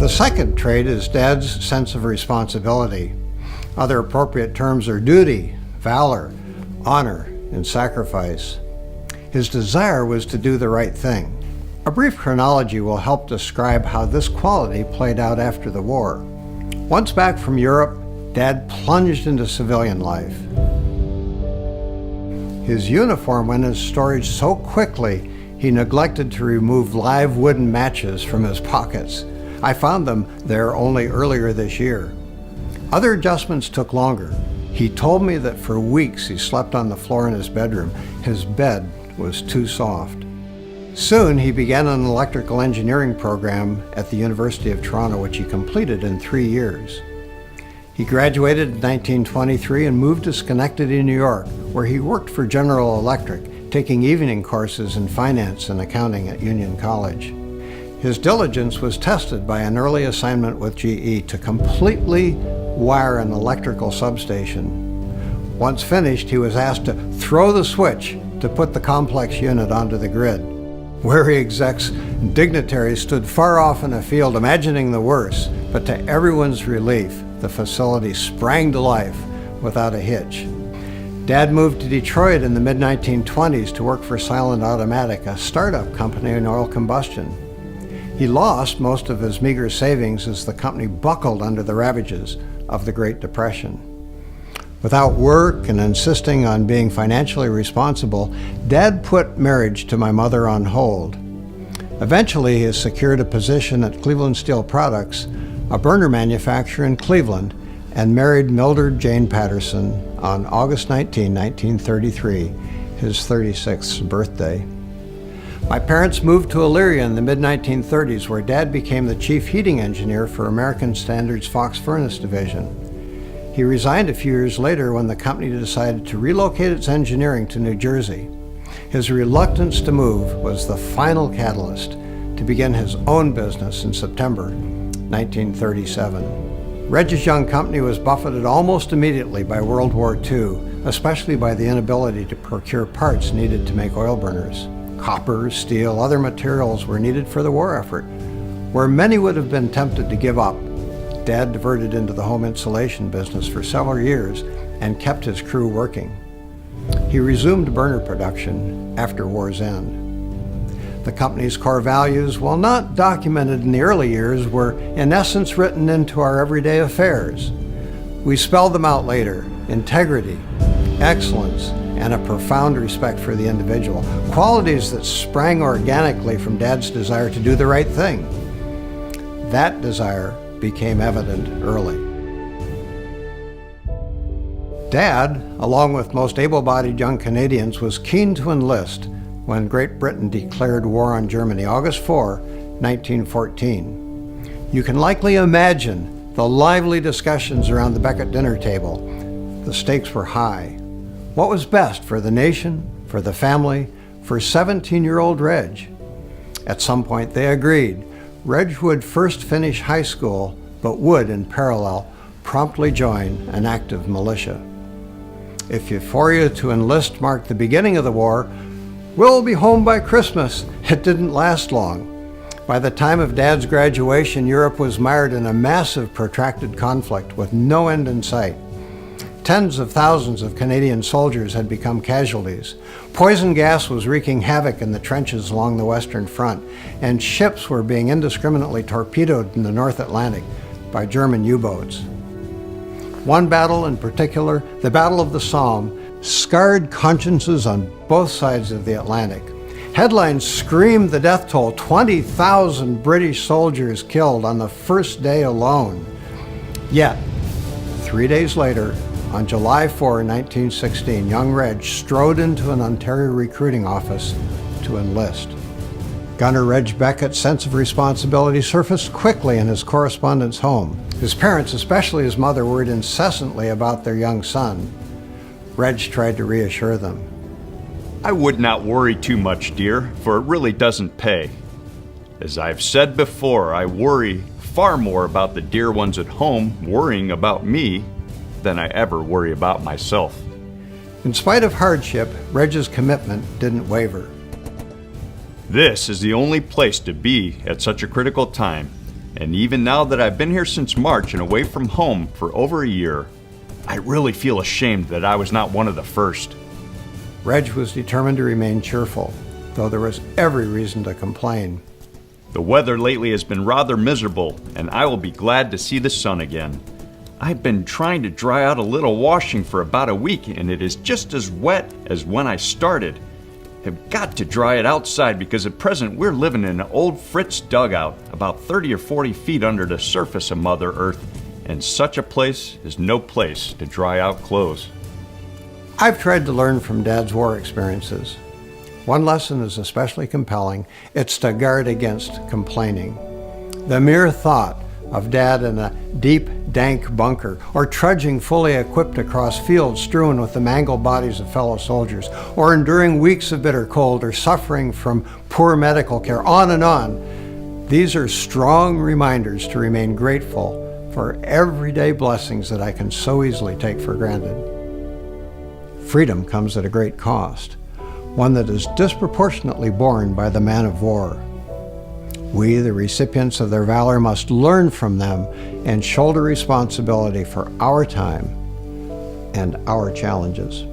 The second trait is Dad's sense of responsibility. Other appropriate terms are duty, valor, honor, and sacrifice. His desire was to do the right thing. A brief chronology will help describe how this quality played out after the war. Once back from Europe, Dad plunged into civilian life. His uniform went in storage so quickly, he neglected to remove live wooden matches from his pockets. I found them there only earlier this year. Other adjustments took longer. He told me that for weeks he slept on the floor in his bedroom. His bed was too soft. Soon he began an electrical engineering program at the University of Toronto, which he completed in 3 years. He graduated in 1923 and moved to Schenectady, New York, where he worked for General Electric, taking evening courses in finance and accounting at Union College. His diligence was tested by an early assignment with GE to completely wire an electrical substation. Once finished, he was asked to throw the switch to put the complex unit onto the grid. Wary execs and dignitaries stood far off in a field imagining the worst, but to everyone's relief, the facility sprang to life without a hitch. Dad moved to Detroit in the mid-1920s to work for Silent Automatic, a startup company in oil combustion. He lost most of his meager savings as the company buckled under the ravages of the Great Depression. Without work and insisting on being financially responsible, Dad put marriage to my mother on hold. Eventually, he secured a position at Cleveland Steel Products, a burner manufacturer in Cleveland, and married Mildred Jane Patterson on August 19, 1933, his 36th birthday. My parents moved to Elyria in the mid-1930s, where Dad became the chief heating engineer for American Standard's Fox Furnace division. He resigned a few years later when the company decided to relocate its engineering to New Jersey. His reluctance to move was the final catalyst to begin his own business in September 1937. Reg's young company was buffeted almost immediately by World War II, especially by the inability to procure parts needed to make oil burners. Copper, steel, other materials were needed for the war effort. Where many would have been tempted to give up, Dad diverted into the home insulation business for several years and kept his crew working. He resumed burner production after war's end. The company's core values, while not documented in the early years, were in essence written into our everyday affairs. We spelled them out later: integrity, excellence, and a profound respect for the individual, qualities that sprang organically from Dad's desire to do the right thing. That desire became evident early. Dad, along with most able-bodied young Canadians, was keen to enlist when Great Britain declared war on Germany, August 4, 1914. You can likely imagine the lively discussions around the Beckett dinner table. The stakes were high. What was best for the nation, for the family, for 17-year-old Reg? At some point they agreed. Reg would first finish high school, but would, in parallel, promptly join an active militia. If euphoria to enlist marked the beginning of the war, "We'll be home by Christmas," it didn't last long. By the time of Dad's graduation, Europe was mired in a massive, protracted conflict with no end in sight. Tens of thousands of Canadian soldiers had become casualties. Poison gas was wreaking havoc in the trenches along the Western Front, and ships were being indiscriminately torpedoed in the North Atlantic by German U-boats. One battle in particular, the Battle of the Somme, scarred consciences on both sides of the Atlantic. Headlines screamed the death toll: 20,000 British soldiers killed on the first day alone. Yet, 3 days later, on July 4, 1916, young Reg strode into an Ontario recruiting office to enlist. Gunner Reg Beckett's sense of responsibility surfaced quickly in his correspondence home. His parents, especially his mother, worried incessantly about their young son. Reg tried to reassure them. "I would not worry too much, dear, for it really doesn't pay. As I've said before, I worry far more about the dear ones at home worrying about me than I ever worry about myself." In spite of hardship, Reg's commitment didn't waver. "This is the only place to be at such a critical time. And even now that I've been here since March and away from home for over a year, I really feel ashamed that I was not one of the first. Reg was determined to remain cheerful, though there was every reason to complain. The weather lately has been rather miserable, and I will be glad to see the sun again. I've been trying to dry out a little washing for about a week, and it is just as wet as when I started. Have got to dry it outside because at present we're living in an old Fritz dugout about 30 or 40 feet under the surface of Mother Earth, and such a place is no place to dry out clothes. I've tried to learn from Dad's war experiences. One lesson is especially compelling. It's to guard against complaining. The mere thought of Dad in a deep, dank bunker, or trudging fully equipped across fields strewn with the mangled bodies of fellow soldiers, or enduring weeks of bitter cold, or suffering from poor medical care, on and on. These are strong reminders to remain grateful for everyday blessings that I can so easily take for granted. Freedom comes at a great cost, one that is disproportionately borne by the man of war. We, the recipients of their valor, must learn from them and shoulder responsibility for our time and our challenges.